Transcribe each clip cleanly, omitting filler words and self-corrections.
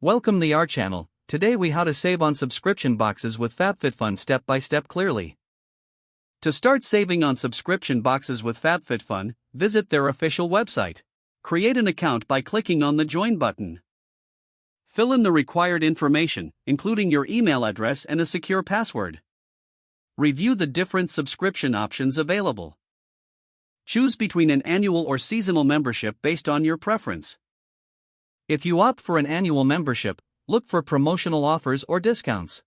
Welcome to our channel. Today we how to save on subscription boxes with FabFitFun step by step clearly. To start saving on subscription boxes with FabFitFun, visit their official website. Create an account by clicking on the Join button. Fill in the required information, including your email address and a secure password. Review the different subscription options available. Choose between an annual or seasonal membership based on your preference. If you opt for an annual membership, look for promotional offers or discounts.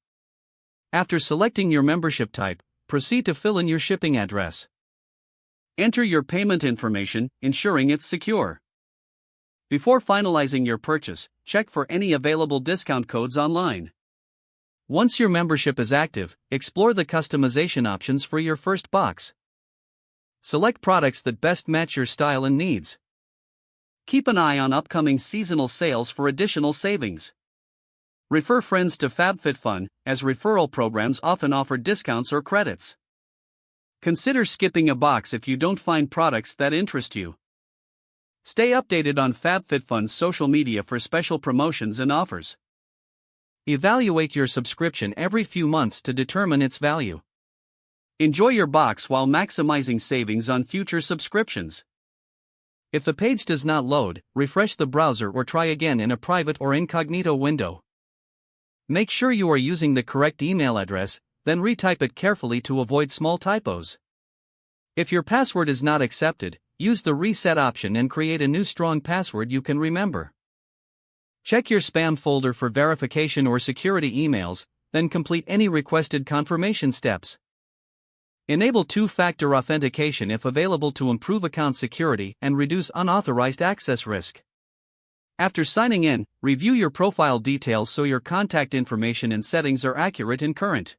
After selecting your membership type, proceed to fill in your shipping address. Enter your payment information, ensuring it's secure. Before finalizing your purchase, check for any available discount codes online. Once your membership is active, explore the customization options for your first box. Select products that best match your style and needs. Keep an eye on upcoming seasonal sales for additional savings. Refer friends to FabFitFun, as referral programs often offer discounts or credits. Consider skipping a box if you don't find products that interest you. Stay updated on FabFitFun's social media for special promotions and offers. Evaluate your subscription every few months to determine its value. Enjoy your box while maximizing savings on future subscriptions. If the page does not load, refresh the browser or try again in a private or incognito window. Make sure you are using the correct email address, then retype it carefully to avoid small typos. If your password is not accepted, use the reset option and create a new strong password you can remember. Check your spam folder for verification or security emails, then complete any requested confirmation steps. Enable two-factor authentication if available to improve account security and reduce unauthorized access risk. After signing in, review your profile details so your contact information and settings are accurate and current.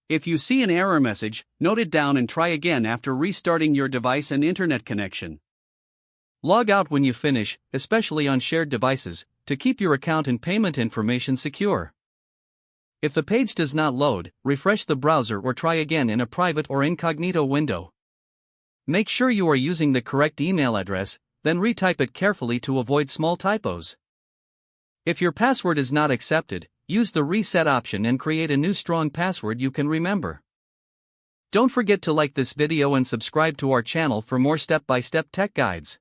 If you see an error message, note it down and try again after restarting your device and internet connection. Log out when you finish, especially on shared devices, to keep your account and payment information secure. If the page does not load, refresh the browser or try again in a private or incognito window. Make sure you are using the correct email address, then retype it carefully to avoid small typos. If your password is not accepted, use the reset option and create a new strong password you can remember. Don't forget to like this video and subscribe to our channel for more step-by-step tech guides.